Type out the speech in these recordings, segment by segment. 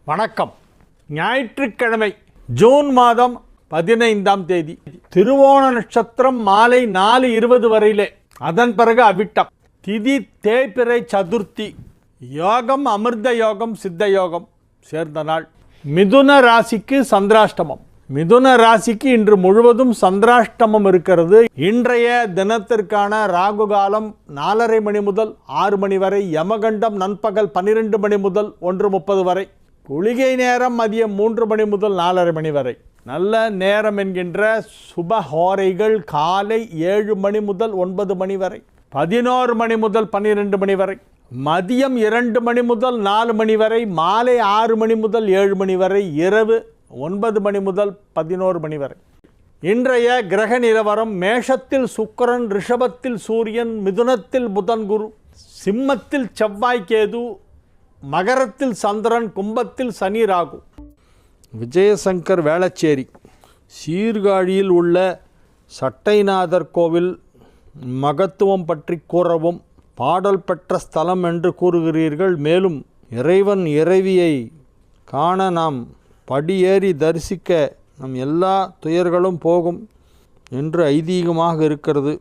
வணக்கம். ஞாயிற்றுக்கிழமை ஜூன் மாதம் 15ஆம் தேதி திருவோண நட்சத்திரம் மாலை 4:20 வரையிலே. அதன் பிறகு அவிட்டம். திதி தேய்பிறை சதுர்த்தி. யோகம் அமிர்த யோகம் சித்த யோகம் சேர்ந்த நாள். மிதுன ராசிக்கு சந்திராஷ்டமம். மிதுன ராசிக்கு இன்று முழுவதும் சந்திராஷ்டமம் இருக்கிறது. இன்றைய தினத்திற்கான ராகு காலம் 4:30 மணி முதல் 6 மணி வரை. யமகண்டம் நண்பகல் 12 மணி முதல் 1:30 வரை. குளிகை நேரம் மதியம் 3 மணி முதல் 4:30 மணி வரை. நல்ல நேரம் என்கின்ற சுபஹோரைகள் காலை 7 மணி முதல் 9 மணி வரை, 11 மணி முதல் 12 மணி வரை, மதியம் 2 மணி முதல் 4 மணி வரை, மாலை 6 மணி முதல் 7 மணி வரை, இரவு 9 மணி முதல் 11 மணி வரை. இன்றைய கிரக நிலவரம்: மேஷத்தில் சுக்கிரன், ரிஷபத்தில் சூரியன், மிதுனத்தில் புதன் குரு, சிம்மத்தில் செவ்வாய் கேது, மகரத்தில் சந்திரன், கும்பத்தில் சனி ராகு. விஜயசங்கர் வேளச்சேரி. சீர்காழியில் உள்ள சட்டைநாதர் கோவில் மகத்துவம் பற்றி கூறவும் பாடல் பெற்ற ஸ்தலம் என்று கூறுகிறீர்கள். மேலும் இறைவன் இறைவியை காண நாம் படியேறி தரிசிக்க நம் எல்லா துயர்களும் போகும் என்று ஐதீகமாக இருக்கிறது.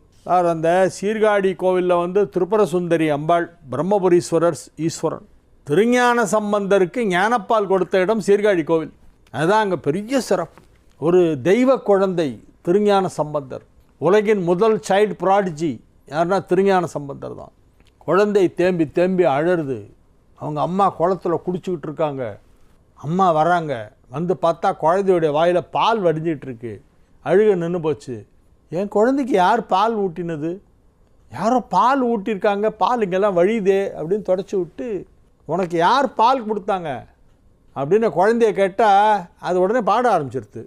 அந்த சீர்காழி கோவிலில் திரிபுர சுந்தரி அம்பாள், பிரம்மபுரீஸ்வரர் ஈஸ்வரன், திருஞான சம்பந்தருக்கு ஞானப்பால் கொடுத்த இடம் சீர்காழி கோவில். அதுதான் அங்கே பெரிய சிறப்பு. ஒரு தெய்வ குழந்தை திருஞான சம்பந்தர். உலகின் முதல் சைல்டு ப்ராடிஜி யாருன்னா திருஞான சம்பந்தர் தான். குழந்தை தேம்பி தேம்பி அழறுது. அவங்க அம்மா குளத்தில் குடிச்சிக்கிட்டு இருக்காங்க. அம்மா வராங்க. வந்து பார்த்தா குழந்தையுடைய வாயில் பால் வடிஞ்சிட்டு இருக்கு. அழுக நின்று போச்சு. என் குழந்தைக்கு யார் பால் ஊட்டினது? யாரோ பால் ஊட்டியிருக்காங்க, பால் இங்கெல்லாம் வழியுதே அப்படின்னு தொடச்சி விட்டு, உனக்கு யார் பால் கொடுத்தாங்க அப்படின்னு குழந்தைய கேட்டால் அது உடனே பாட ஆரம்பிச்சிருது.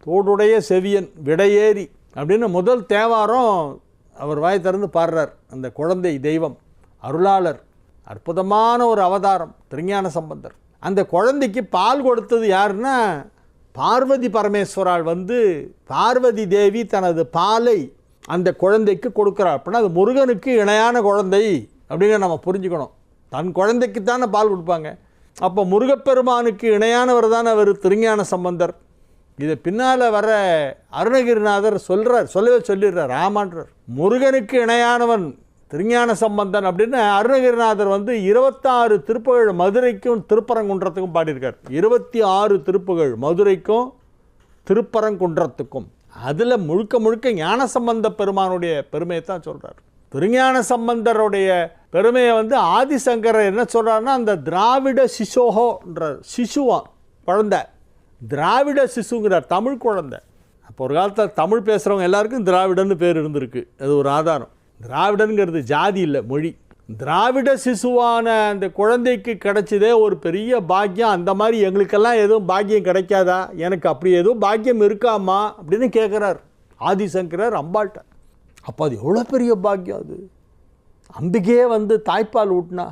தோடுடைய செவியன் விடையேறி அப்படின்னு முதல் தேவாரம் அவர் வாய் திறந்து பாடுறார். அந்த குழந்தை தெய்வம், அருளாளர், அற்புதமான ஒரு அவதாரம் திருஞான சம்பந்தர். அந்த குழந்தைக்கு பால் கொடுத்தது யாருன்னா பார்வதி பரமேஸ்வரால். பார்வதி தேவி தனது பாலை அந்த குழந்தைக்கு கொடுக்குறார். அப்படின்னா அது முருகனுக்கு இணையான குழந்தை அப்படிங்கிற நம்ம புரிஞ்சுக்கணும். தன் குழந்தைக்குத்தானே பால் கொடுப்பாங்க. அப்போ முருகப்பெருமானுக்கு இணையானவர் தான் அவர் திருஞான சம்பந்தர். இதை பின்னால் வர அருணகிரிநாதர் சொல்லவே சொல்லிடுறார், ஆமான்றார். முருகனுக்கு இணையானவன் திருஞான சம்பந்தன் அப்படின்னு அருணகிரிநாதர் 26 திருப்புகழ் மதுரைக்கும் திருப்பரங்குன்றத்துக்கும் பாடியிருக்கார். 26 திருப்புகழ் மதுரைக்கும் திருப்பரங்குன்றத்துக்கும். அதில் முழுக்க முழுக்க ஞான சம்பந்த பெருமானுடைய பெருமையை தான் சொல்கிறார். திருஞான சம்பந்தருடைய பெருமையை ஆதிசங்கரர் என்ன சொல்கிறாருன்னா, அந்த திராவிட சிசோகோன்ற சிசுவான் குழந்தை, திராவிட சிசுங்கிறார், தமிழ் குழந்தை. அப்போ ஒரு காலத்தில் தமிழ் பேசுகிறவங்க எல்லாருக்கும் திராவிடன்னு பேர் இருந்திருக்கு. அது ஒரு ஆதாரம். திராவிடனுங்கிறது ஜாதி இல்லை, மொழி. திராவிட சிசுவான அந்த குழந்தைக்கு கிடைச்சதே ஒரு பெரிய பாக்கியம். அந்த மாதிரி எங்களுக்கெல்லாம் எதுவும் பாக்கியம் கிடைக்காதா? எனக்கு அப்படி எதுவும் பாக்கியம் இருக்காமா அப்படின்னு கேட்குறார் ஆதிசங்கரர் அம்பாள்கிட்ட. அப்போ அது எவ்வளோ பெரிய பாக்கியம். அது அம்பிகையே தாய்ப்பால் ஊட்டினா.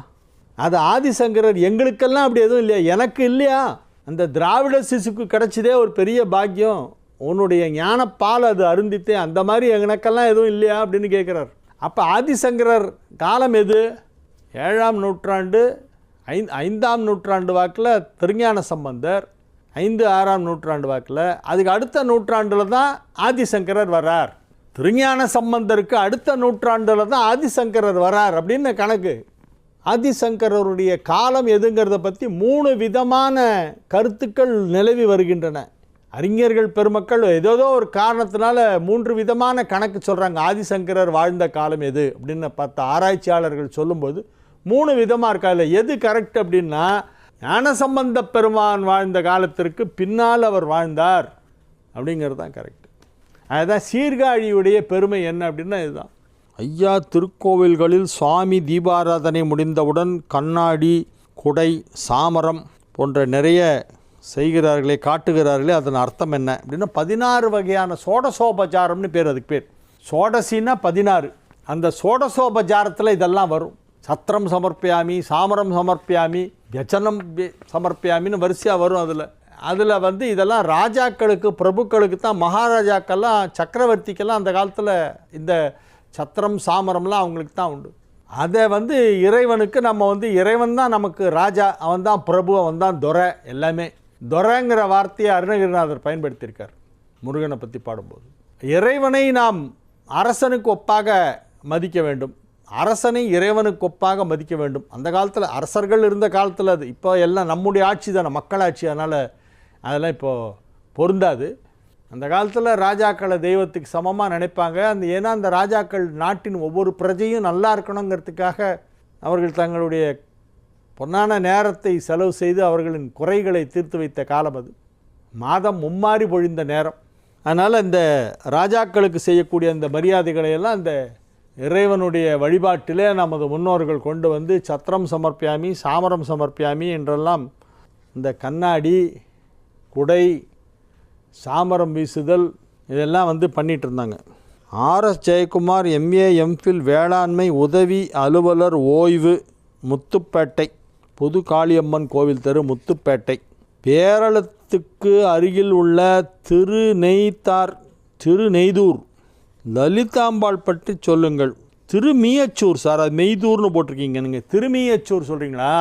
அது ஆதிசங்கரர் எங்களுக்கெல்லாம் அப்படி எதுவும் இல்லையா, எனக்கு இல்லையா, அந்த திராவிட சிசுக்கு கிடைச்சதே ஒரு பெரிய பாக்கியம், உன்னுடைய ஞானப்பால் அது அருந்தித்தே, அந்த மாதிரி எனக்கெல்லாம் எதுவும் இல்லையா அப்படின்னு கேட்குறார். அப்போ ஆதிசங்கரர் காலம் எது? 7ஆம் நூற்றாண்டு 5ஆம் நூற்றாண்டு வாக்கில் திருஞான சம்பந்தர், 5-6ஆம் நூற்றாண்டு வாக்கில். அதுக்கு அடுத்த நூற்றாண்டில் தான் ஆதிசங்கரர் வரார். திருஞான சம்பந்தருக்கு அடுத்த நூற்றாண்டில் தான் ஆதிசங்கரர் வரார் அப்படின்னு கணக்கு. ஆதிசங்கரருடைய காலம் எதுங்கிறத பற்றி 3 விதமான கருத்துக்கள் நிலவி வருகின்றன. அறிஞர்கள் பெருமக்கள் ஏதோ ஒரு காரணத்தினால 3 விதமான கணக்கு சொல்கிறாங்க. ஆதிசங்கரர் வாழ்ந்த காலம் எது அப்படின்னு பார்த்த ஆராய்ச்சியாளர்கள் சொல்லும்போது 3 விதமாக இருக்கா. இல்லை எது கரெக்ட் அப்படின்னா, ஞானசம்பந்த பெருமான் வாழ்ந்த காலத்திற்கு பின்னால் அவர் வாழ்ந்தார் அப்படிங்கிறது தான் கரெக்ட். அதுதான் சீர்காழியுடைய பெருமை என்ன அப்படின்னா இதுதான். ஐயா திருக்கோவில்களில் சுவாமி தீபாராதனை முடிந்தவுடன் கண்ணாடி, குடை, சாமரம் போன்ற நிறைய செய்கிறார்களே, காட்டுகிறார்களே, அதன் அர்த்தம் என்ன அப்படின்னா 16 வகையான சோடசோபச்சாரம்னு பேர். அதுக்கு பேர் சோடசின்னா 16. அந்த சோடசோபச்சாரத்தில் இதெல்லாம் வரும். சத்திரம் சமர்ப்பியாமி, சாமரம் சமர்ப்பியாமி, வியச்சனம் சமர்ப்பியாமின்னு வரிசையாக வரும். அதில் இதெல்லாம் ராஜாக்களுக்கு, பிரபுக்களுக்கு தான். மகாராஜாக்கெல்லாம், சக்கரவர்த்திக்கெல்லாம் அந்த காலத்தில் இந்த சத்திரம் சாமரம்லாம் அவங்களுக்கு தான் உண்டு. அதை வந்து இறைவனுக்கு நம்ம வந்து இறைவன் தான் நமக்கு ராஜா, அவன் தான் பிரபு, அவன் தான் துரை, எல்லாமே. துரைங்கிற வார்த்தையை அருணகிரிநாதர் பயன்படுத்தியிருக்கார் முருகனை பற்றி பாடும்போது. இறைவனை நாம் அரசனுக்கு ஒப்பாக மதிக்க வேண்டும், அரசனை இறைவனுக்கு ஒப்பாக மதிக்க வேண்டும். அந்த காலத்தில் அரசர்கள் இருந்த காலத்தில் அது, இப்போ எல்லாம் நம்முடைய ஆட்சி தானே, மக்களாட்சி, அதனால் அதெல்லாம் இப்போது பொருந்தாது. அந்த காலத்தில் ராஜாக்களை தெய்வத்துக்கு சமமாக நினைப்பாங்க. ஏன்னா அந்த ராஜாக்கள் நாட்டின் ஒவ்வொரு பிரஜையும் நல்லா இருக்கணுங்கிறதுக்காக அவர்கள் தங்களுடைய பொன்னான நேரத்தை செலவு செய்து அவர்களின் குறைகளை தீர்த்து வைத்த காலம் அது. மாதம் மும்மாறி பொழிந்த நேரம். அதனால் இந்த ராஜாக்களுக்கு செய்யக்கூடிய அந்த மரியாதைகளையெல்லாம் அந்த இறைவனுடைய வழிபாட்டிலே நமது முன்னோர்கள் கொண்டு வந்து சத்திரம் சமர்ப்பியாமி, சாமரம் சமர்ப்பியாமி என்றெல்லாம் இந்த கண்ணாடி, குடை, சாமரம் வீசுதல் இதெல்லாம் வந்து பண்ணிகிட்டு இருந்தாங்க. ஆர்எஸ் ஜெயக்குமார், எம்ஏ எம்ஃபில், வேளாண்மை உதவி அலுவலர், ஓய்வு, முத்துப்பேட்டை, புது காளியம்மன் கோவில் தெரு, முத்துப்பேட்டை. பேரளத்துக்கு அருகில் உள்ள திருநெய்தூர் லலிதாம்பாள் பற்றி சொல்லுங்கள். திருமியச்சூர் சார், அது மெய்தூர்னு போட்டிருக்கீங்க நீங்கள், திருமியச்சூர் சொல்கிறீங்களா?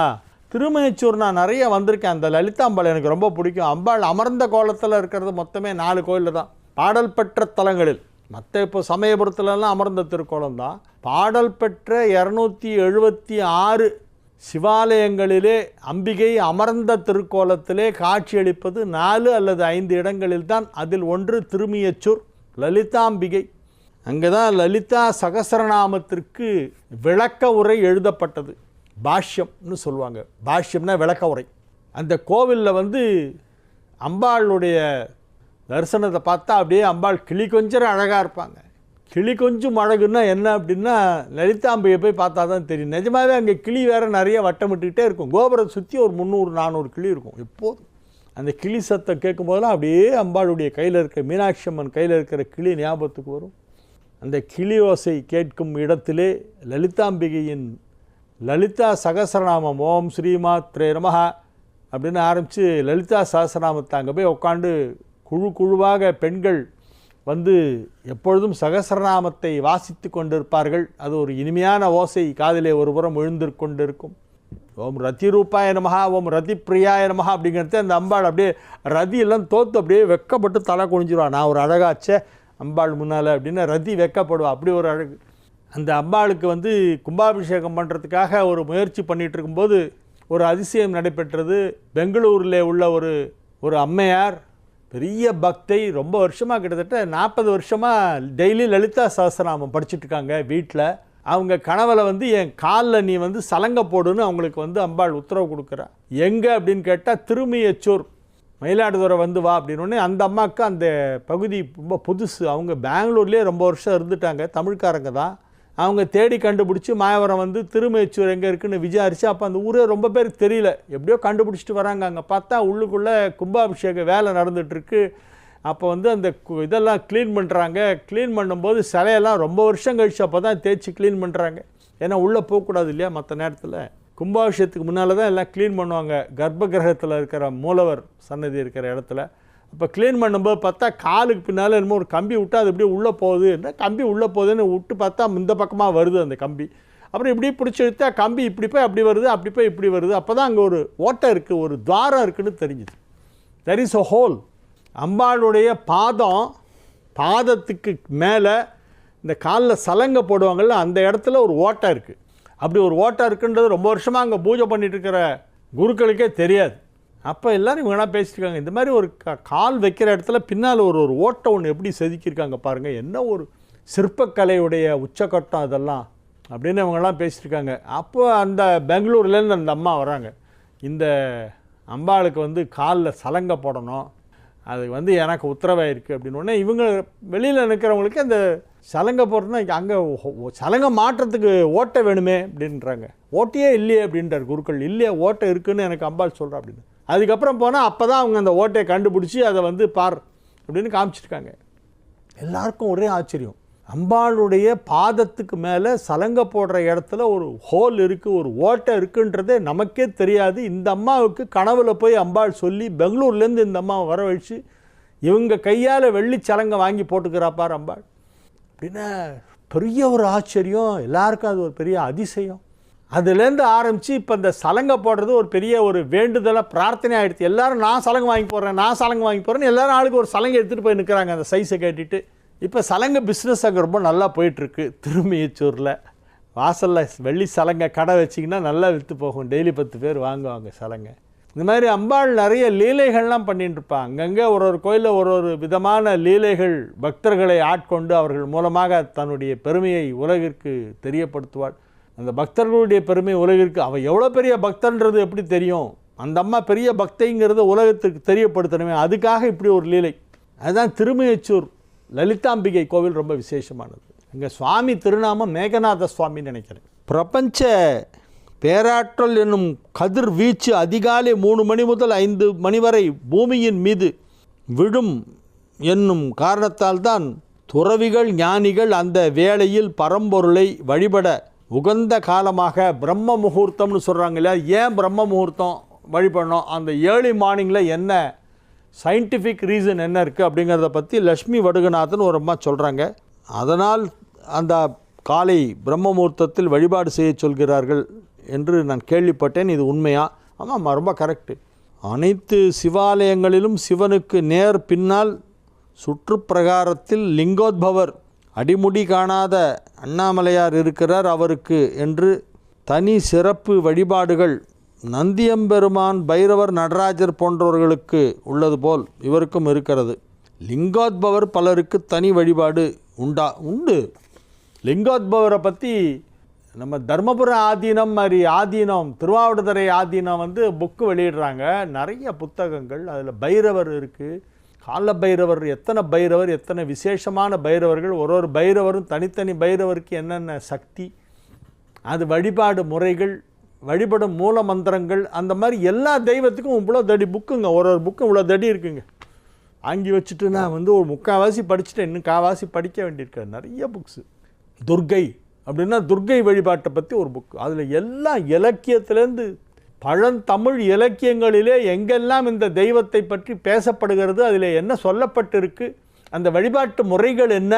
திருமயச்சூர் நான் நிறைய வந்திருக்கேன். அந்த லலிதாம்பாள் எனக்கு ரொம்ப பிடிக்கும். அம்பாள் அமர்ந்த கோலத்தில் இருக்கிறது மொத்தமே 4 கோயிலில் தான், பாடல் பெற்ற தலங்களில். மற்ற இப்போ சமயபுரத்துலலாம் அமர்ந்த திருக்கோலம் தான். பாடல் பெற்ற 276 சிவாலயங்களிலே அம்பிகை அமர்ந்த திருக்கோலத்திலே காட்சியளிப்பது 4 அல்லது 5 இடங்களில் தான். அதில் ஒன்று திருமியச்சூர் லலிதாம்பிகை. அங்கே தான் லலிதா சகசரநாமத்திற்கு விளக்க உரை எழுதப்பட்டது. பாஷ்யம்னு சொல்லுவாங்க, பாஷ்யம்னா விளக்க உரை. அந்த கோவிலில் வந்து அம்பாளுடைய தரிசனத்தை பார்த்தா அப்படியே அம்பாள் கிளி கொஞ்சம் அழகாக இருப்பாங்க. கிளி கொஞ்சம் அழகுன்னா என்ன அப்படின்னா, லலிதாம்பியை போய் பார்த்தா தான் தெரியும். நிஜமாகவே அங்கே கிளி வேறு நிறைய வட்டமிட்டுக்கிட்டே இருக்கும். கோபுரத்தை சுற்றி ஒரு 300-400 கிளி இருக்கும் எப்போதும். அந்த கிளி சத்தம் கேட்கும் போதெல்லாம் அப்படியே அம்பாளுடைய கையில் இருக்கிற, மீனாட்சி அம்மன் கையில் இருக்கிற கிளி ஞாபகத்துக்கு வரும். அந்த கிளி ஓசை கேட்கும் இடத்திலே லலிதாம்பிகையின் லலிதா சகசரநாமம், ஓம் ஸ்ரீமாத்ரே நமஹ அப்படின்னு ஆரம்பித்து லலிதா சகசரநாமத்தை அங்கே போய் உட்காந்து குழுவாக பெண்கள் வந்து எப்பொழுதும் சகசரநாமத்தை வாசித்து கொண்டிருப்பார்கள். அது ஒரு இனிமையான ஓசை காதிலே ஒரு புறம் விழுந்து கொண்டிருக்கும். ஓம் ரதி ரூபாய நமஹா, ஓம் ரதி பிரியாய நமஹா அப்படிங்கிறது அந்த அம்பாள் அப்படியே ரதியெல்லாம் தோற்று அப்படியே வெக்கப்பட்டு தலை குனிஞ்சிருவா. நான் ஒரு அழகாச்சே அம்பாள் முன்னால் அப்படின்னு ரதி வெக்கப்படுவா. அப்படி ஒரு அழகு. அந்த அம்பாளுக்கு வந்து கும்பாபிஷேகம் பண்ணுறதுக்காக ஒரு முயற்சி பண்ணிகிட்டு இருக்கும்போது ஒரு அதிசயம் நடைபெற்றது. பெங்களூரில் உள்ள ஒரு அம்மையார், பெரிய பக்தை, ரொம்ப வருஷமாக, கிட்டத்தட்ட 40 வருஷமாக டெய்லி லலிதா சகஸ்ரநாமம் படிச்சுட்ருக்காங்க வீட்டில். அவங்க கனவில் வந்து என் காலில் நீ வந்து சலங்கை போடுன்னு அவங்களுக்கு வந்து அம்பாள் உத்தரவு கொடுக்குறா. எங்கே அப்படின்னு கேட்டால் திருமியச்சூர், மயிலாடுதுறை வந்து வா அப்படின்னோடனே அந்த அம்மாவுக்கு அந்த பகுதி ரொம்ப புதுசு. அவங்க பெங்களூர்லேயே ரொம்ப வருஷம் இருந்துட்டாங்க, தமிழ்காரங்க தான். அவங்க தேடி கண்டுபிடிச்சி மாயவரம் வந்து திருமேச்சூர் எங்கே இருக்குன்னு விசாரித்து, அப்போ அந்த ஊரே ரொம்ப பேருக்கு தெரியல, எப்படியோ கண்டுபிடிச்சிட்டு வராங்க. அங்கே பார்த்தா உள்ளுக்குள்ளே கும்பாபிஷேக வேலை நடந்துகிட்ருக்கு. அப்போ வந்து அந்த இதெல்லாம் க்ளீன் பண்ணுறாங்க. க்ளீன் பண்ணும்போது சிலையெல்லாம் ரொம்ப வருஷம் கழிச்சு அப்போ தான் தேய்ச்சி க்ளீன் பண்ணுறாங்க. ஏன்னா உள்ளே போகக்கூடாது இல்லையா மற்ற நேரத்தில். கும்பாபிஷேகத்துக்கு முன்னால் தான் எல்லாம் க்ளீன் பண்ணுவாங்க, கர்ப்ப கிரகத்தில் இருக்கிற மூலவர் சன்னதி இருக்கிற இடத்துல. அப்போ க்ளீன் பண்ணும்போது பார்த்தா காலுக்கு பின்னால் என்னமோ ஒரு கம்பி விட்டு அது இப்படியே உள்ளே போகுது. என்ன கம்பி உள்ளே போகுதுன்னு விட்டு பார்த்தா இந்த பக்கமாக வருது அந்த கம்பி. அப்புறம் இப்படி பிடிச்சி எடுத்தா கம்பி இப்படி போய் அப்படி வருது, அப்படி போய் இப்படி வருது. அப்போ தான் அங்கே ஒரு ஓட்டை இருக்குது, ஒரு துவாரம் இருக்குதுன்னு தெரிஞ்சுது. There is a whole. அம்பாளுடைய பாதத்துக்கு மேலே இந்த காலில் சலங்கை போடுவாங்கள்ல, அந்த இடத்துல ஒரு ஓட்டை இருக்குது. அப்படி ஒரு ஓட்டை இருக்குன்றது ரொம்ப வருஷமாக அங்கே பூஜை பண்ணிகிட்டு இருக்கிற குருக்களுக்கே தெரியாது. அப்போ எல்லோரும் இவங்கனா பேசிட்டுருக்காங்க, இந்த மாதிரி ஒரு கால் வைக்கிற இடத்துல பின்னால் ஒரு ஓட்டை ஒன்று எப்படி செதுக்கியிருக்காங்க பாருங்கள், என்ன ஒரு சிற்பக்கலையுடைய உச்சக்கட்டம் அதெல்லாம் அப்படின்னு இவங்கெல்லாம் பேசிட்டுருக்காங்க. அப்போ அந்த பெங்களூர்லேருந்து அந்த அம்மா வராங்க, இந்த அம்பாளுக்கு வந்து காலில் சலங்கை போடணும், அது வந்து எனக்கு உத்தரவாயிருக்கு அப்படின்னு. இவங்க வெளியில் நிற்கிறவங்களுக்கு அந்த சலங்கை போடுறதுனா அங்கே சலங்கை மாற்றத்துக்கு ஓட்டை வேணுமே அப்படின்றாங்க. ஓட்டையே இல்லையே அப்படின்றார் குருக்கள். இல்லையே, ஓட்டை இருக்குதுன்னு எனக்கு அம்பாள் சொல்கிறா அப்படின்னு. அதுக்கப்புறம் போனால் அப்போ தான் அவங்க அந்த ஓட்டையை கண்டுபிடிச்சி அதை வந்து பார் அப்படின்னு காமிச்சிருக்காங்க. எல்லாருக்கும் ஒரே ஆச்சரியம், அம்பாளுடைய பாதத்துக்கு மேலே சலங்கை போடுற இடத்துல ஒரு ஹோல் இருக்குது, ஒரு ஓட்டை இருக்குன்றதே நமக்கே தெரியாது. இந்த அம்மாவுக்கு கனவுல போய் அம்பாள் சொல்லி பெங்களூர்லேருந்து இந்த அம்மாவை வரவழைச்சு இவங்க கையால் வெள்ளி சலங்கை வாங்கி போட்டுக்கிறாப்பார் அம்பாள் அப்படின்னா பெரிய ஒரு ஆச்சரியம், எல்லாருக்கும் அது ஒரு பெரிய அதிசயம். அதுலேருந்து ஆரம்பித்து இப்போ இந்த சலங்கை போடுறது ஒரு பெரிய ஒரு வேண்டுதலாக பிரார்த்தனை ஆகிடுது. எல்லோரும் நான் சலங்கை வாங்கி போடுறேன்னு எல்லோரும் ஆளுக்கு ஒரு சலங்கை எடுத்துகிட்டு போய் நிற்கிறாங்க அந்த சைஸை கேட்டுட்டு. இப்போ சலங்கை பிஸ்னஸ் அங்கே ரொம்ப நல்லா போயிட்டுருக்கு. திருமியச்சூரில் வாசலில் வெள்ளி சலங்கை கடை வச்சிங்கன்னா நல்லா விற்று போகும். டெய்லி 10 பேர் வாங்குவாங்க சலங்கை. இந்த மாதிரி அம்பாள் நிறைய லீலைகள்லாம் பண்ணிட்டு இருப்பாங்க. அங்கங்கே ஒரு கோயிலில் ஒரு விதமான லீலைகள் பக்தர்களை ஆட்கொண்டு அவர்கள் மூலமாக தன்னுடைய பெருமையை உலகிற்கு தெரியப்படுத்துவாள். அந்த பக்தர்களுடைய பெருமை உலகிற்கு, அவள் எவ்வளோ பெரிய பக்தன்றது எப்படி தெரியும்? அந்த அம்மா பெரிய பக்தைங்கிறத உலகத்துக்கு தெரியப்படுத்தணுமே, அதுக்காக இப்படி ஒரு லீலை. அதுதான் திருமயச்சூர் லலிதாம்பிகை கோவில் ரொம்ப விசேஷமானது. இங்கே சுவாமி திருநாமம் மேகநாத சுவாமின்னு நினைக்கிறேன். பிரபஞ்ச பேராற்றல் என்னும் கதிர் வீச்சு அதிகாலை 3 மணி முதல் 5 மணி வரை பூமியின் மீது விழும் என்னும் காரணத்தால் தான் துறவிகள் ஞானிகள் அந்த வேளையில் பரம்பொருளை வழிபட உகந்த காலமாக பிரம்ம முகூர்த்தம்னு சொல்கிறாங்க இல்லையா? ஏன் பிரம்ம முகூர்த்தம் வழிபடணும், அந்த ஏர்லி மார்னிங்கில் என்ன சயின்டிஃபிக் ரீசன் என்ன இருக்குது அப்படிங்கிறத பற்றி லக்ஷ்மி வடுகநாதன் ஒரு அம்மா சொல்கிறாங்க. அதனால் அந்த காலை பிரம்ம முகூர்த்தத்தில் வழிபாடு செய்ய சொல்கிறார்கள் என்று நான் கேள்விப்பட்டேன். இது உண்மையா? ஆமாம், ரொம்ப கரெக்டு. அனைத்து சிவாலயங்களிலும் சிவனுக்கு நேர் பின்னால் சுற்றுப்பிரகாரத்தில் லிங்கோத்பவர் அடிமுடி காணாத அண்ணாமலையார் இருக்கிறார். அவருக்கு என்று தனி சிறப்பு வழிபாடுகள் நந்தியம்பெருமான், பைரவர், நடராஜர் போன்றவர்களுக்கு உள்ளது போல் இவருக்கும் இருக்கிறது. லிங்கோத்பவர் பலருக்கு தனி வழிபாடு உண்டு. லிங்கோத்பவரை பற்றி நம்ம தர்மபுரம் ஆதீனம் மாதிரி ஆதீனம், திருவாவடுதுறை ஆதீனம் புக்கு வெளியிடுறாங்க. நிறைய புத்தகங்கள். அதில் பைரவர் இருக்குது, கால பைரவர், எத்தனை விசேஷமான பைரவர்கள், ஒரு பைரவரும் தனித்தனி பைரவருக்கு என்னென்ன சக்தி, அது வழிபாடு முறைகள், வழிபடும் மூல மந்திரங்கள், அந்த மாதிரி எல்லா தெய்வத்துக்கும் இவ்வளோ தடி புக்குங்க. ஒரு புக்கும் இவ்வளோ தடி இருக்குங்க. வாங்கி வச்சுட்டு நான் ஒரு 3/4 படிச்சுட்டேன். இன்னும் 1/4 படிக்க வேண்டியிருக்கேன். நிறைய புக்ஸு. துர்கை அப்படின்னா துர்கை வழிபாட்டை பற்றி ஒரு புக்கு. அதில் எல்லா இலக்கியத்திலேருந்து பழந்தமிழ் இலக்கியங்களிலே எங்கெல்லாம் இந்த தெய்வத்தை பற்றி பேசப்படுகிறது, அதில் என்ன சொல்லப்பட்டிருக்கு, அந்த வழிபாட்டு முறைகள் என்ன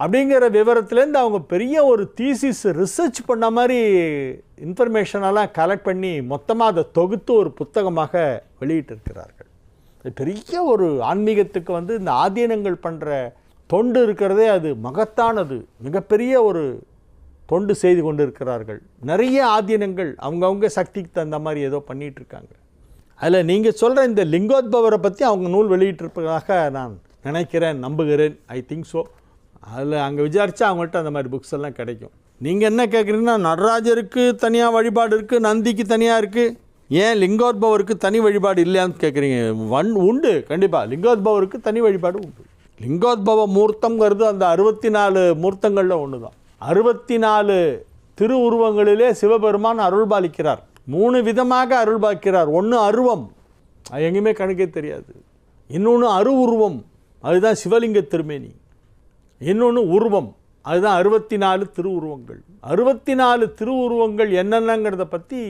அப்படிங்கிற விவரத்துலேருந்து அவங்க பெரிய ஒரு தீசிஸ் ரிசர்ச் பண்ண மாதிரி இன்ஃபர்மேஷனெல்லாம் கலெக்ட் பண்ணி மொத்தமாக அதை தொகுத்து ஒரு புத்தகமாக வெளியிட்டிருக்கிறார்கள். பெரிய ஒரு ஆன்மீகத்துக்கு இந்த ஆதீனங்கள் பண்ணுற தொண்டு இருக்கிறதே அது மகத்தானது. மிகப்பெரிய ஒரு தொண்டு செய்து கொண்டு இருக்கிறார்கள். நிறைய ஆதீனங்கள் அவங்கவுங்க சக்திக்கு தகுந்த மாதிரி ஏதோ பண்ணிகிட்ருக்காங்க. அதில் நீங்கள் சொல்கிற இந்த லிங்கோத்பவரை பற்றி அவங்க நூல் வெளியிட்டிருப்பதாக நான் நினைக்கிறேன், நம்புகிறேன். I think so. அதில் அங்கே விசாரித்தா அவங்கள்ட்ட அந்த மாதிரி புக்ஸ் எல்லாம் கிடைக்கும். நீங்கள் என்ன கேட்குறீங்கன்னா, நடராஜருக்கு தனியாக வழிபாடு இருக்குது, நந்திக்கு தனியாக இருக்குது, ஏன் லிங்கோத்பவருக்கு தனி வழிபாடு இல்லையான்னு கேட்குறீங்க. உண்டு, கண்டிப்பாக லிங்கோத்பவருக்கு தனி வழிபாடு உண்டு. லிங்கோத்பவ மூர்த்தங்கிறது அந்த 64 மூர்த்தங்களில் ஒன்று தான். 64 திருவுருவங்களிலே சிவபெருமான் அருள்பாலிக்கிறார். 3 விதமாக அருள்பாலிக்கிறார். ஒன்று அருவம், அது எங்கேயுமே கணக்கே தெரியாது. இன்னொன்று உருவம், அதுதான் சிவலிங்க திருமேனி. இன்னொன்று உருவம், அதுதான் 64 திருவுருவங்கள். 64 திருவுருவங்கள் என்னென்னங்கிறத பற்றி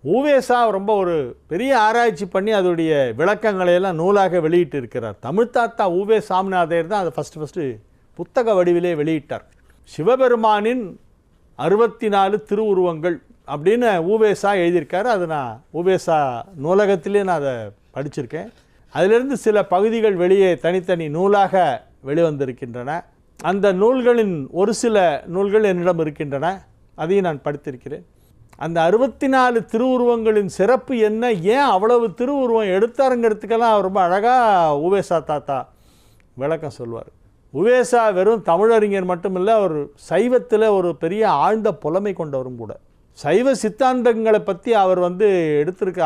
ஊவேசா ரொம்ப ஒரு பெரிய ஆராய்ச்சி பண்ணி அதோடைய விளக்கங்களையெல்லாம் நூலாக வெளியிட்டு இருக்கிறார். தமிழ்த்தாத்தா ஊவே சாமிநாதையர் தான் அதை ஃபஸ்ட்டு புத்தக வடிவிலே வெளியிட்டார். சிவபெருமானின் 64 திருவுருவங்கள் அப்படின்னு ஊவேசா எழுதியிருக்காரு. அது நான் ஊவேசா நூலகத்திலே நான் அதை படிச்சிருக்கேன். அதிலிருந்து சில பகுதிகள் வெளியே தனித்தனி நூலாக வெளிவந்திருக்கின்றன. அந்த நூல்களின் ஒரு சில நூல்கள் என்னிடம் இருக்கின்றன, அதையும் நான் படித்திருக்கிறேன். அந்த 64 திருவுருவங்களின் சிறப்பு என்ன, ஏன் அவ்வளவு திருவுருவம் எடுத்தாருங்கிறதுக்கெல்லாம் ரொம்ப அழகாக ஊவேசா தாத்தா விளக்கம் சொல்வார். ஊவேசா வெறும் தமிழறிஞர் மட்டுமில்லை, ஒரு சைவத்தில் ஒரு பெரிய ஆழ்ந்த புலமை கொண்டவரும் கூட. சைவ சித்தாந்தங்களை பற்றி அவர்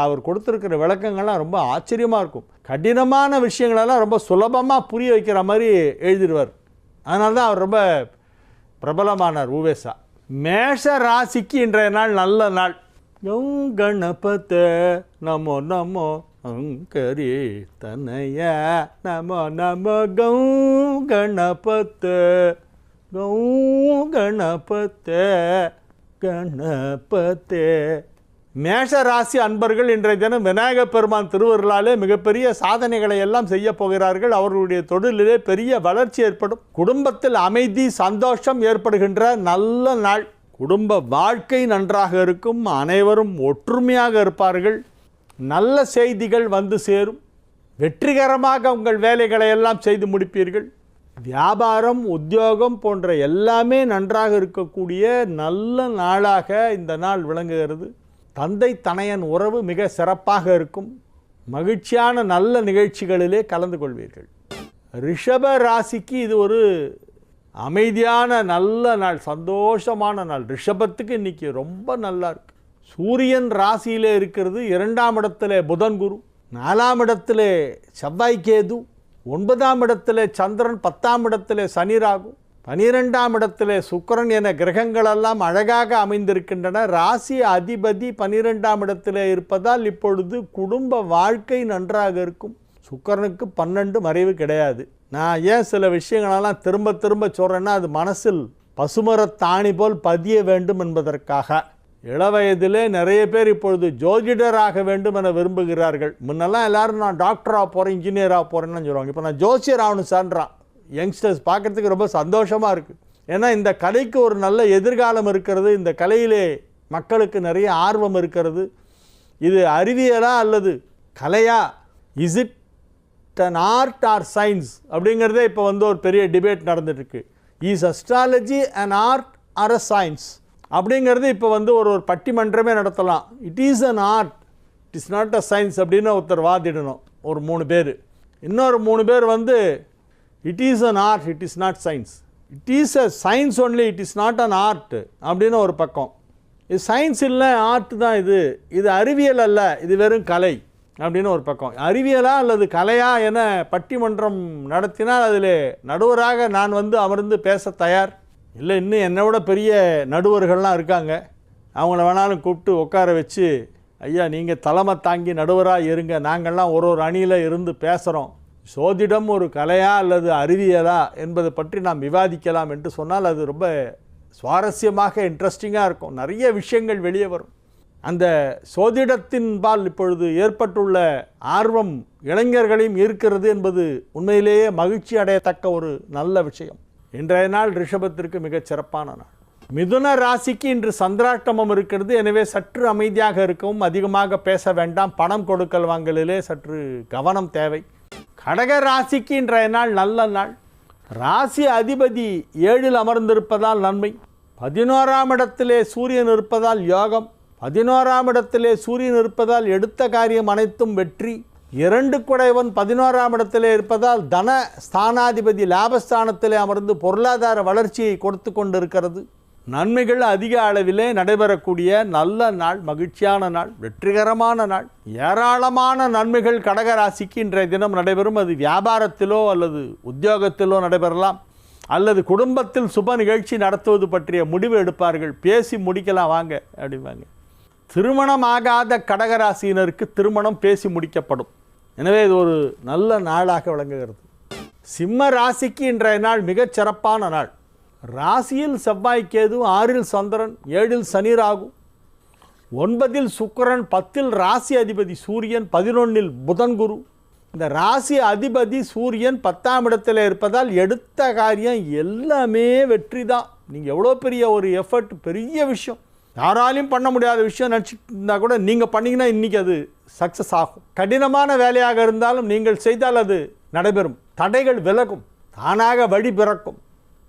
அவர் கொடுத்துருக்கிற விளக்கங்கள்லாம் ரொம்ப ஆச்சரியமாக இருக்கும். கடினமான விஷயங்களெல்லாம் ரொம்ப சுலபமாக புரிய வைக்கிற மாதிரி எழுதிடுவார். அதனால தான் அவர் ரொம்ப பிரபலமானார் ஊவேசா. மேஷ ராசிக்கு இன்றைய நாள் நல்ல நாள். கணபத நமோ நமோ அங்கரி தனய நமோ நமோ கணபத கணபத கணபதே மேஷ ராசி அன்பர்கள் இன்றைய தினம் விநாயகப் பெருமான் திருவருளாலே மிகப்பெரிய சாதனைகளை எல்லாம் செய்ய போகிறார்கள். அவர்களுடைய தொழிலிலே பெரிய வளர்ச்சி ஏற்படும். குடும்பத்தில் அமைதி சந்தோஷம் ஏற்படுகின்ற நல்ல நாள். குடும்ப வாழ்க்கை நன்றாக இருக்கும். அனைவரும் ஒற்றுமையாக இருப்பார்கள். நல்ல செய்திகள் வந்து சேரும். வெற்றிகரமாக உங்கள் வேலைகளை எல்லாம் செய்து முடிப்பீர்கள். வியாபாரம் உத்தியோகம் போன்ற எல்லாமே நன்றாக இருக்கக்கூடிய நல்ல நாளாக இந்த நாள் விளங்குகிறது. தந்தை தனையன் உறவு மிக சிறப்பாக இருக்கும். மகிழ்ச்சியான நல்ல நிகழ்ச்சிகளிலே கலந்து கொள்வீர்கள். ரிஷப ராசிக்கு இது ஒரு அமைதியான நல்ல நாள், சந்தோஷமான நாள். ரிஷபத்துக்கு இன்னைக்கு ரொம்ப நல்லா இருக்கு. சூரியன் ராசியிலே இருக்கிறது. 2ஆம் இடத்திலே புதன் குரு, 4ஆம் இடத்திலே செவ்வாய் கேது, 9ஆம் இடத்திலே சந்திரன், 10ஆம் இடத்திலே சனி ராகு, 12ஆம் இடத்திலே சுக்கிரன் என கிரகங்களெல்லாம் அழகாக அமைந்திருக்கின்றன. ராசி அதிபதி 12ஆம் இடத்திலே இருப்பதால் இப்பொழுது குடும்ப வாழ்க்கை நன்றாக இருக்கும். சுக்கிரனுக்கு 12 மறைவு கிடையாது. நான் ஏன் சில விஷயங்களெல்லாம் திரும்ப திரும்ப சொல்கிறேன்னா, அது மனசில் பசுமரத்தாணி போல் பதிய வேண்டும் என்பதற்காக. இளவயதிலே நிறைய பேர் இப்பொழுது ஜோதிடராக வேண்டும் என விரும்புகிறார்கள். முன்னெல்லாம் எல்லாரும் நான் டாக்டராக போகிறேன், இன்ஜினியராக போகிறேன்னு சொல்லுவாங்க. இப்போ நான் ஜோசியர் ஆகணும் சான்றான். யங்ஸ்டர்ஸ் பார்க்குறதுக்கு ரொம்ப சந்தோஷமாக இருக்குது. ஏன்னா இந்த கலைக்கு ஒரு நல்ல எதிர்காலம் இருக்கிறது. இந்த கலையிலே மக்களுக்கு நிறைய ஆர்வம் இருக்கிறது. இது அறிவியலா அல்லது கலையா, is it an art or science அப்படிங்கிறதே இப்போ ஒரு பெரிய டிபேட் நடந்துட்டுருக்கு. Is astrology an art or a science அப்படிங்கிறது இப்போ ஒரு பட்டிமன்றமே நடத்தலாம். It is an art, it is not a science அப்படின்னு ஒருத்தர் வாதிடணும். ஒரு 3 பேர். இன்னொரு 3 பேர் it is an art, it is not science. It is a science only, it is not an art அப்படின்னு ஒரு பக்கம். இது சயின்ஸ் இல்லை, ஆர்ட் தான் இது, இது அறிவியல் அல்ல, இது வெறும் கலை அப்படின்னு ஒரு பக்கம். அறிவியலா அல்லது கலையா என பட்டிமன்றம் நடத்தினால் அதில் நடுவராக நான் அமர்ந்து பேச தயார். இல்லை, இன்னும் என்னை விட பெரிய நடுவர்கள்லாம் இருக்காங்க. அவங்கள வேணாலும் கூப்பிட்டு உட்கார வச்சு, ஐயா நீங்கள் தலைமை தாங்கி நடுவராக இருங்க, நாங்கள்லாம் ஒரு அணியில் இருந்து பேசுகிறோம், சோதிடம் ஒரு கலையா அல்லது அறிவியலா என்பதை பற்றி நாம் விவாதிக்கலாம் என்று சொன்னால் அது ரொம்ப சுவாரஸ்யமாக இன்ட்ரெஸ்டிங்காக இருக்கும். நிறைய விஷயங்கள் வெளியே வரும். அந்த சோதிடத்தின்பால் இப்பொழுது ஏற்பட்டுள்ள ஆர்வம் இளைஞர்களையும் இருக்கிறது என்பது உண்மையிலேயே மகிழ்ச்சி அடையத்தக்க ஒரு நல்ல விஷயம். இன்றைய நாள் ரிஷபத்திற்கு மிகச் சிறப்பான நாள். மிதுன ராசிக்கு இன்று சந்திராஷ்டமம் இருக்கிறது. எனவே சற்று அமைதியாக இருக்கவும், அதிகமாக பேச வேண்டாம். பணம் கொடுக்கல் வாங்கலிலே சற்று கவனம் தேவை. கடக ராசிக்கு இன்றைய நாள் நல்ல நாள். ராசி அதிபதி 7இல் அமர்ந்திருப்பதால் நன்மை. 11ஆம் இடத்திலே சூரியன் இருப்பதால் யோகம். 11ஆம் இடத்திலே சூரியன் இருப்பதால் எடுத்த காரியம் அனைத்தும் வெற்றி. 2 குடைவன் 11ஆம் இடத்திலே இருப்பதால் தன ஸ்தானாதிபதி லாபஸ்தானத்திலே அமர்ந்து பொருளாதார வளர்ச்சியை கொடுத்து கொண்டிருக்கிறது. நன்மைகள் அதிக அளவிலே நடைபெறக்கூடிய நல்ல நாள், மகிழ்ச்சியான நாள், வெற்றிகரமான நாள். ஏராளமான நன்மைகள் கடகராசிக்கு இன்றைய தினம் நடைபெறும். அது வியாபாரத்திலோ அல்லது உத்தியோகத்திலோ நடைபெறலாம், அல்லது குடும்பத்தில் சுப நிகழ்ச்சி நடத்துவது பற்றிய முடிவு எடுப்பார்கள். பேசி முடிக்கலாம் வாங்க அப்படிவாங்க. திருமணமாகாத கடகராசியினருக்கு திருமணம் பேசி முடிக்கப்படும். எனவே இது ஒரு நல்ல நாளாக விளங்குகிறது. சிம்ம ராசிக்கு இன்றைய நாள் மிகச் சிறப்பான நாள். ராசியில் செவ்வாய் கேது, 6இல் சந்திரன், 7இல் சனி ராகு, 9இல் சுக்கிரன், 10இல் ராசி அதிபதி சூரியன், 11இல் புதன் குரு. இந்த ராசி அதிபதி சூரியன் 10ஆம் இடத்துல இருப்பதால் எடுத்த காரியம் எல்லாமே வெற்றி தான். நீங்கள் எவ்வளோ பெரிய ஒரு எஃபர்ட், பெரிய விஷயம், யாராலையும் பண்ண முடியாத விஷயம் நினச்சிட்டு இருந்தால் கூட நீங்கள் பண்ணிங்கன்னா இன்றைக்கி அது சக்ஸஸ் ஆகும். கடினமான வேலையாக இருந்தாலும் நீங்கள் செய்தால் அது நடைபெறும். தடைகள் விலகும், தானாக வழி பிறக்கும்.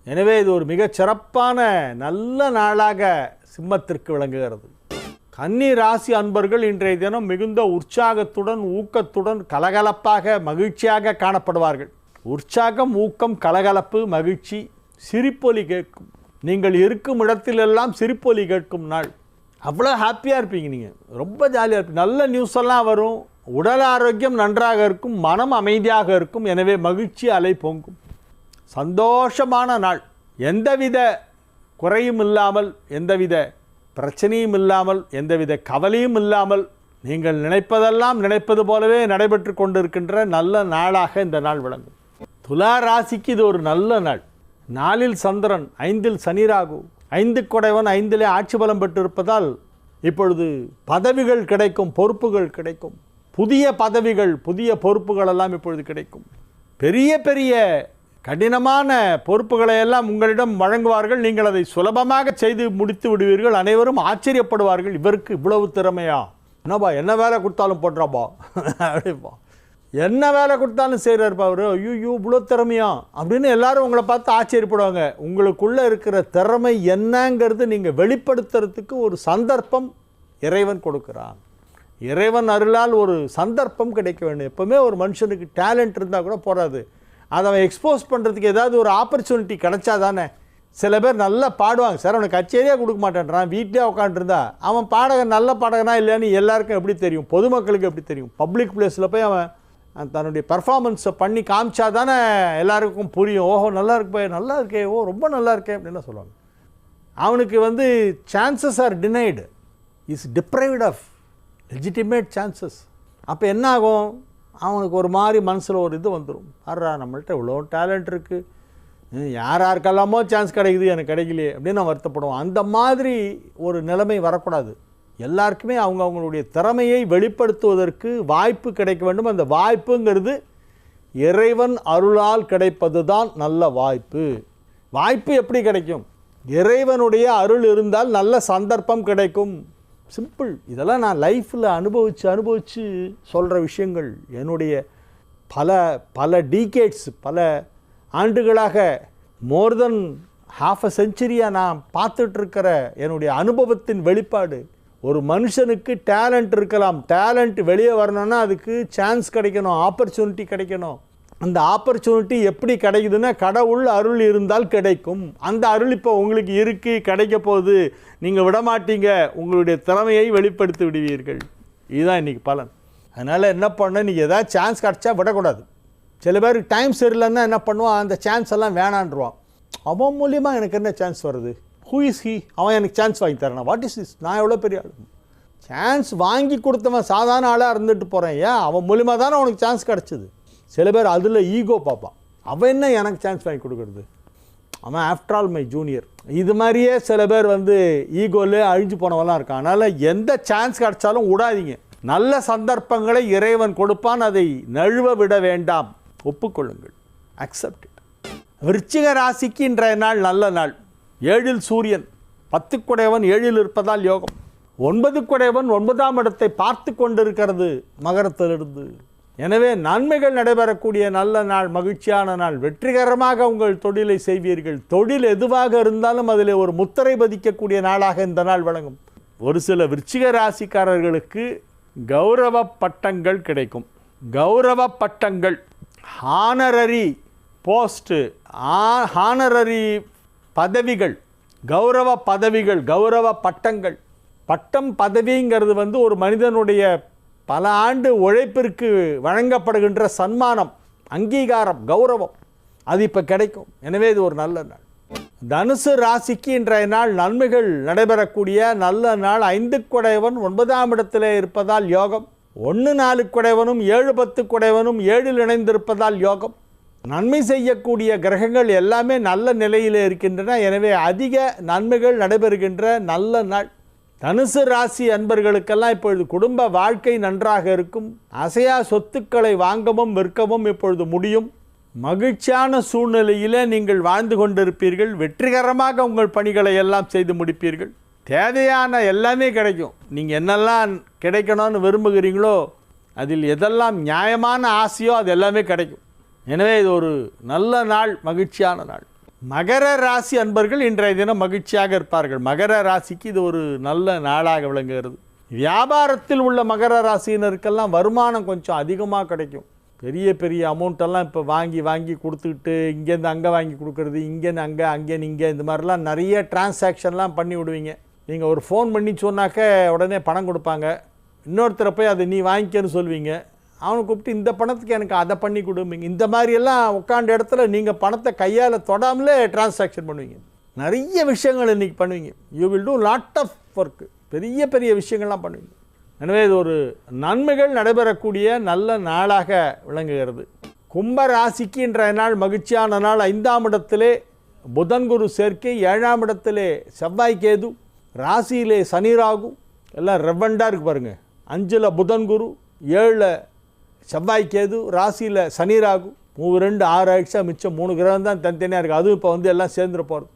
எனவே இது ஒரு மிகச் சிறப்பான நல்ல நாளாக சிம்மத்திற்கு விளங்குகிறது. கன்னி ராசி அன்பர்கள் இன்றைய தினம் மிகுந்த உற்சாகத்துடன், ஊக்கத்துடன், கலகலப்பாக, மகிழ்ச்சியாக காணப்படுவார்கள். உற்சாகம், ஊக்கம், கலகலப்பு, மகிழ்ச்சி, சிரிப்பொலி கேட்கும். நீங்கள் இருக்கும் இடத்திலெல்லாம் சிரிப்பொலி கேட்கும் நாள். அவ்வளோ ஹாப்பியாக இருப்பீங்க. நீங்கள் ரொம்ப ஜாலியாக இருப்பீங்க. நல்ல நியூஸ் எல்லாம் வரும். உடல் ஆரோக்கியம் நன்றாக இருக்கும். மனம் அமைதியாக இருக்கும். எனவே மகிழ்ச்சி அலை பொங்கும். சந்தோஷமான நாள். எந்தவித குறையும் இல்லாமல், எந்தவித பிரச்சனையும் இல்லாமல், எந்தவித கவலையும் இல்லாமல், நீங்கள் நினைப்பதெல்லாம் நினைப்பது போலவே நடைபெற்று கொண்டிருக்கின்ற நல்ல நாளாக இந்த நாள் விளங்கும். துலா ராசிக்கு இது ஒரு நல்ல நாள். 4இல் சந்திரன், 5இல் சனி ராகு, 5 குடைவன் 5இலே ஆட்சி பலம் பெற்றிருப்பதால் இப்பொழுது பதவிகள் கிடைக்கும், பொறுப்புகள் கிடைக்கும், புதிய பதவிகள், புதிய பொறுப்புகள் எல்லாம் இப்பொழுது கிடைக்கும். பெரிய பெரிய கடினமான பொறுப்புகளை எல்லாம் உங்களிடம் வழங்குவார்கள். நீங்கள் அதை சுலபமாக செய்து முடித்து விடுவீர்கள். அனைவரும் ஆச்சரியப்படுவார்கள், இவருக்கு இவ்வளவு திறமையா, என்னப்பா என்ன வேலை கொடுத்தாலும் போடுறாப்பா அப்படிப்பா, என்ன வேலை கொடுத்தாலும் செய்கிறாருப்பா அவர், ஐயோ இவ்வளோ திறமையா அப்படின்னு எல்லாரும் உங்களை பார்த்து ஆச்சரியப்படுவாங்க. உங்களுக்குள்ளே இருக்கிற திறமை என்னங்கிறது நீங்கள் வெளிப்படுத்துறதுக்கு ஒரு சந்தர்ப்பம் இறைவன் கொடுக்குறான். இறைவன் அருளால் ஒரு சந்தர்ப்பம் கிடைக்க வேண்டும். எப்போவுமே ஒரு மனுஷனுக்கு டேலண்ட் இருந்தால் கூட போகாது, அதை அவன் எக்ஸ்போஸ் பண்ணுறதுக்கு ஏதாவது ஒரு ஆப்பர்ச்சுனிட்டி கிடைச்சா தானே. சில பேர் நல்லா பாடுவாங்க சார், அவனுக்கு கச்சேரியாக கொடுக்க மாட்டேன்றான், வீட்டிலே உட்காந்துருந்தா அவன் பாடகன் நல்ல பாடகனா இல்லையான்னு எல்லாருக்கும் எப்படி தெரியும்? பொதுமக்களுக்கு எப்படி தெரியும்? பப்ளிக் பிளேஸில் போய் அவன் தன்னுடைய பர்ஃபார்மன்ஸை பண்ணி காமிச்சா தானே எல்லாருக்கும் புரியும். ஓஹோ நல்லா இருக்குப்பா, நல்லா இருக்கே, ஓ ரொம்ப நல்லா இருக்கே அப்படின்னு சொல்லுவாங்க. அவனுக்கு chances are denied, is deprived of legitimate chances. அப்போ என்ன ஆகும்? அவனுக்கு ஒரு மாதிரி மனசில் ஒரு இது வந்துடும், ஆறா நம்மள்கிட்ட இவ்வளோ டேலண்ட் இருக்குது, யாருக்கெல்லாமோ சான்ஸ் கிடைக்குது, எனக்கு கிடைக்கலையே அப்படின்னு நான் வருத்தப்படுவோம். அந்த மாதிரி ஒரு நிலைமை வரக்கூடாது. எல்லாருக்குமே அவங்களுடைய திறமையை வெளிப்படுத்துவதற்கு வாய்ப்பு கிடைக்க வேண்டும். அந்த வாய்ப்புங்கிறது இறைவன் அருளால் கிடைப்பது தான் நல்ல வாய்ப்பு. வாய்ப்பு எப்படி கிடைக்கும்? இறைவனுடைய அருள் இருந்தால் நல்ல சந்தர்ப்பம் கிடைக்கும். சிம்பிள். இதெல்லாம் நான் லைஃப்பில் அனுபவித்து சொல்கிற விஷயங்கள். என்னுடைய பல டீகேட்ஸ், பல ஆண்டுகளாக, மோர் தென் half a century-யாக நான் பார்த்துட்ருக்கிற என்னுடைய அனுபவத்தின் வெளிப்பாடு. ஒரு மனுஷனுக்கு டேலண்ட் இருக்கலாம், டேலண்ட் வெளியே வரணும்னா அதுக்கு சான்ஸ் கிடைக்கணும், ஆப்பர்ச்சுனிட்டி கிடைக்கணும். அந்த ஆப்பர்ச்சுனிட்டி எப்படி கிடைக்குதுன்னா கடவுள் அருள் இருந்தால் கிடைக்கும். அந்த அருள் இப்போ உங்களுக்கு இருக்குது, கிடைக்க போகுது. நீங்கள் விடமாட்டீங்க, உங்களுடைய திறமையை வெளிப்படுத்தி விடுவீர்கள். இதுதான் இன்றைக்கி பலன். அதனால் என்ன பண்ண, நீங்கள் ஏதாவது சான்ஸ் கிடச்சா விடக்கூடாது. சில பேருக்கு டைம் சரியில்லைன்னா என்ன பண்ணுவான், அந்த சான்ஸ் எல்லாம் வேணான்றான். அவன் மூலியமாக எனக்கு என்ன சான்ஸ் வருது? Who is he? அவன் எனக்கு சான்ஸ் வாங்கி தரானா? What is is? நான் எவ்வளோ பெரிய ஆள்? சான்ஸ் வாங்கி கொடுத்தவன் சாதாரண ஆளாக இருந்துட்டு போகிறேன். ஏன் அவன் மூலியமாக தானே அவனுக்கு சான்ஸ் கிடச்சிது. சில பேர் அதில் ஈகோ பார்ப்பான், அவன் என்ன எனக்கு சான்ஸ் வாங்கி கொடுக்குறது, அவன் ஆஃப்டர் ஆல் மை ஜூனியர். இது மாதிரியே சில பேர் ஈகோவில் அழிஞ்சு போனவெல்லாம் இருக்கான். அதனால் எந்த சான்ஸ் கிடச்சாலும் விடாதீங்க. நல்ல சந்தர்ப்பங்களை இறைவன் கொடுப்பான், அதை நழுவ விட வேண்டாம். ஒப்புக்கொள்ளுங்கள், அக்செப்ட் இட். விருச்சிக ராசிக்கு இன்றைய நாள் நல்ல நாள். 7 சூரியன், 10 குடையவன் 7 இருப்பதால் யோகம். 9 குடையவன் 9ஆம் இடத்தை பார்த்து கொண்டிருக்கிறது மகரத்திலிருந்து. எனவே நன்மைகள் நடைபெறக்கூடிய நல்ல நாள், மகிழ்ச்சியான நாள். வெற்றிகரமாக உங்கள் தொழிலை செய்வீர்கள். தொழில் எதுவாக இருந்தாலும் அதில் ஒரு முத்திரை பதிக்கக்கூடிய நாளாக இந்த நாள் வழங்கும். ஒரு சில விருச்சிக ராசிக்காரர்களுக்கு கௌரவ பட்டங்கள் கிடைக்கும். கௌரவ பட்டங்கள், ஹானரரி போஸ்ட்டு, ஹானரரி பதவிகள், கௌரவ பதவிகள், கௌரவ பட்டங்கள். பட்டம் பதவிங்கிறது ஒரு மனிதனுடைய பல ஆண்டு உழைப்பிற்கு வழங்கப்படுகின்ற சன்மானம், அங்கீகாரம், கௌரவம். அது இப்போ கிடைக்கும். எனவே இது ஒரு நல்ல நாள். தனுசு ராசிக்கு இன்றைய நாள் நன்மைகள் நடைபெறக்கூடிய நல்ல நாள். 5 குடையவன் 9ஆம் இடத்திலே இருப்பதால் யோகம். 1-4 குடையவனும் 7-10 குடையவனும் 7 இணைந்திருப்பதால் யோகம். நன்மை செய்யக்கூடிய கிரகங்கள் எல்லாமே நல்ல நிலையில் இருக்கின்றன. எனவே அதிக நன்மைகள் நடைபெறுகின்ற நல்ல நாள். தனுசு ராசி அன்பர்களுக்கெல்லாம் இப்பொழுது குடும்ப வாழ்க்கை நன்றாக இருக்கும். அசையா சொத்துக்களை வாங்கவும் விற்கவும் இப்பொழுது முடியும். மகிழ்ச்சியான சூழ்நிலையில் நீங்கள் வாழ்ந்து கொண்டிருப்பீர்கள். வெற்றிகரமாக உங்கள் பணிகளை எல்லாம் செய்து முடிப்பீர்கள். தேவையான எல்லாமே கிடைக்கும். நீங்கள் என்னெல்லாம் கிடைக்கணும்னு விரும்புகிறீங்களோ, அதில் எதெல்லாம் நியாயமான ஆசையோ அது எல்லாமே கிடைக்கும். எனவே இது ஒரு நல்ல நாள், மகிழ்ச்சியான நாள். மகர ராசி அன்பர்கள் இன்றைய தினம் மகிழ்ச்சியாக இருப்பார்கள். மகர ராசிக்கு இது ஒரு நல்ல நாளாக விளங்குகிறது. வியாபாரத்தில் உள்ள மகர ராசியினருக்கெல்லாம் வருமானம் கொஞ்சம் அதிகமாக கிடைக்கும். பெரிய பெரிய அமௌண்ட்டெல்லாம் இப்போ வாங்கி கொடுத்துக்கிட்டு இங்கேருந்து அங்கே வாங்கி கொடுக்குறது, இங்கேருந்து அங்கே, அங்கேருந்து இங்கே, இந்த மாதிரிலாம் நிறைய டிரான்சாக்ஷன்லாம் பண்ணி விடுவீங்க. நீங்கள் ஒரு ஃபோன் பண்ணி சொன்னாக்க உடனே பணம் கொடுப்பாங்க. இன்னொருத்தரை போய் அதை நீ வாங்கிக்கன்னு சொல்வீங்க. அவனை கூப்பிட்டு இந்த பணத்துக்கு எனக்கு அதை பண்ணி கொடுப்பீங்க. இந்த மாதிரியெல்லாம் உட்காண்ட இடத்துல நீங்கள் பணத்தை கையால் தொடாமலே டிரான்சாக்ஷன் பண்ணுவீங்க. நிறைய விஷயங்கள் இன்றைக்கி பண்ணுவீங்க. You will do lot of work. பெரிய பெரிய விஷயங்கள்லாம் பண்ணுவீங்க. எனவே இது ஒரு நன்மைகள் நடைபெறக்கூடிய நல்ல நாளாக விளங்குகிறது. கும்ப ராசிக்கு இன்றைய நாள் மகிழ்ச்சியான நாள். 5ஆம் இடத்திலே புதன் குரு சேர்க்கை, 7ஆம் இடத்திலே செவ்வாய் கேது, ராசியிலே சனி ராகு, எல்லாம் ரெவண்டாக இருக்குது பாருங்கள். 5ல் புதன் குரு, 7ல் செவ்வாய் கேது, ராசியில் சனி ராகு, 2 6 ஆயிடுச்சா, மிச்சம் 3 கிரகம் தான் தனித்தனியாக இருக்குது. அதுவும் இப்போ வந்து எல்லாம் சேர்ந்துட போகிறது.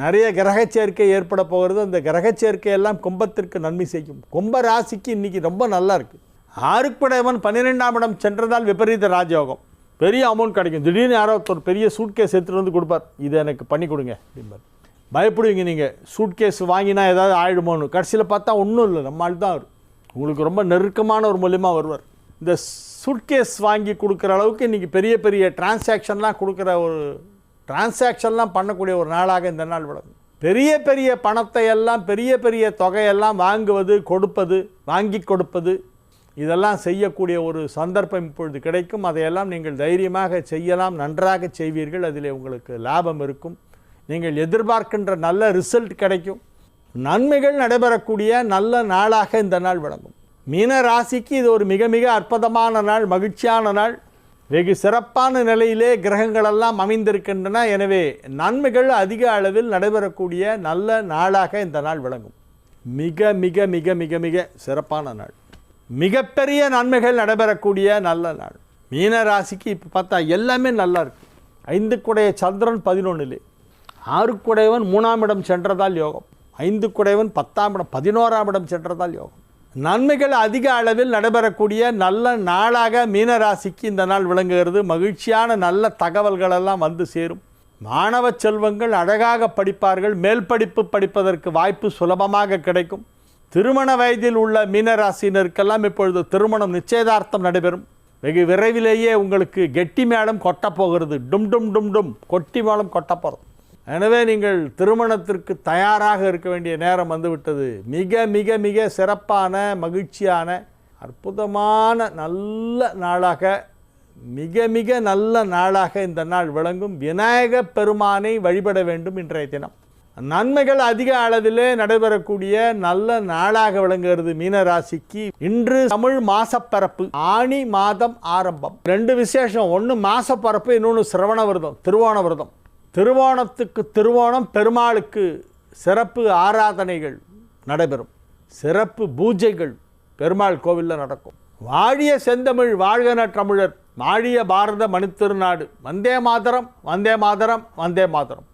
நிறைய கிரக சேர்க்கை ஏற்பட போகிறது. அந்த கிரக சேர்க்கையெல்லாம் கும்பத்திற்கு நன்மை செய்யும். கும்ப ராசிக்கு இன்றைக்கி ரொம்ப நல்லா இருக்குது. 6க்குடையவன் 12ஆம் இடம் சென்றதால் விபரீத ராஜயோகம். பெரிய அமௌண்ட் கிடைக்கும். திடீர்னு யாரோ ஒரு பெரிய சூட்கேஸ் எடுத்துகிட்டு வந்து கொடுப்பார், இதை எனக்கு பண்ணி கொடுங்க அப்படிம்பார். பயப்படுவீங்க நீங்கள், சூட்கேஸ் வாங்கினா ஏதாவது ஆகிடுமோன்னு. கடைசியில் பார்த்தா ஒன்றும் இல்லை, நம்மால் தான் வரும். உங்களுக்கு ரொம்ப நெருக்கமான ஒரு மூலியமாக வருவார். இந்த சூட்கேஸ் வாங்கி கொடுக்குற அளவுக்கு இன்றைக்கி பெரிய பெரிய டிரான்சாக்ஷன்லாம் கொடுக்குற ஒரு டிரான்சாக்ஷன்லாம் பண்ணக்கூடிய ஒரு நாளாக இந்த நாள் விளங்கும். பெரிய பெரிய பணத்தை எல்லாம், பெரிய பெரிய தொகையெல்லாம் வாங்குவது, கொடுப்பது, வாங்கி கொடுப்பது, இதெல்லாம் செய்யக்கூடிய ஒரு சந்தர்ப்பம் இப்பொழுது கிடைக்கும். அதையெல்லாம் நீங்கள் தைரியமாக செய்யலாம், நன்றாக செய்வீர்கள். அதில் உங்களுக்கு லாபம் இருக்கும். நீங்கள் எதிர்பார்க்கின்ற நல்ல ரிசல்ட் கிடைக்கும். நன்மைகள் நடைபெறக்கூடிய நல்ல நாளாக இந்த நாள் விளங்கும். மீன ராசிக்கு இது ஒரு மிக மிக அற்புதமான நாள், மகிழ்ச்சியான நாள். வெகு சிறப்பான நிலையிலே கிரகங்களெல்லாம் அமைந்திருக்கின்றன. எனவே நன்மைகள் அதிக அளவில் நடைபெறக்கூடிய நல்ல நாளாக இந்த நாள் விளங்கும். மிக மிக மிக மிக மிக சிறப்பான நாள். மிகப்பெரிய நன்மைகள் நடைபெறக்கூடிய நல்ல நாள். மீன ராசிக்கு இப்போ பார்த்தா எல்லாமே நல்லா இருக்குது. 5க்குடைய சந்திரன் 11லே, 6க்குடையவன் 3ஆம் இடம் சென்றதால் யோகம், 5க்குடையவன் 10ஆம் இடம் 11ஆம் இடம் சென்றதால் யோகம். நன்மைகள் அதிக அளவில் நடைபெறக்கூடிய நல்ல நாளாக மீனராசிக்கு இந்த நாள் விளங்குகிறது. மகிழ்ச்சியான நல்ல தகவல்களெல்லாம் வந்து சேரும். மாணவ செல்வங்கள் அழகாக படிப்பார்கள். மேல் படிப்பு படிப்பதற்கு வாய்ப்பு சுலபமாக கிடைக்கும். திருமண வயதில் உள்ள மீனராசினருக்கெல்லாம் இப்பொழுது திருமணம் நிச்சயதார்த்தம் நடைபெறும். வெகு விரைவிலேயே உங்களுக்கு கெட்டி மேளம் கொட்டப்போகிறது. டும் டும் டும் டும் கொட்டி மேளம் கொட்டப்போகிறது. எனவே நீங்கள் திருமணத்திற்கு தயாராக இருக்க வேண்டிய நேரம் வந்துவிட்டது. மிக மிக மிக சிறப்பான மகிழ்ச்சியான அற்புதமான நல்ல நாளாக, மிக மிக நல்ல நாளாக இந்த நாள் விளங்கும். விநாயக பெருமானை வழிபட வேண்டும் இன்றைய தினம். நன்மைகள் அதிக அளவிலே நடைபெறக்கூடிய நல்ல நாளாக விளங்குகிறது மீனராசிக்கு. இன்று தமிழ் மாசப்பரப்பு, ஆணி மாதம் ஆரம்பம். 2 விசேஷம். ஒன்று மாசப்பரப்பு, இன்னொன்று சிரவண விரதம், திருவோண விரதம். திருவோணத்துக்கு திருவோணம், பெருமாளுக்கு சிறப்பு ஆராதனைகள் நடைபெறும். சிறப்பு பூஜைகள் பெருமாள் கோவிலில் நடக்கும். வாழிய செந்தமிழ், வாழ்கன தமிழர், வாழிய பாரத மணித்திருநாடு. வந்தே மாதரம், வந்தே மாதரம், வந்தே மாதரம்.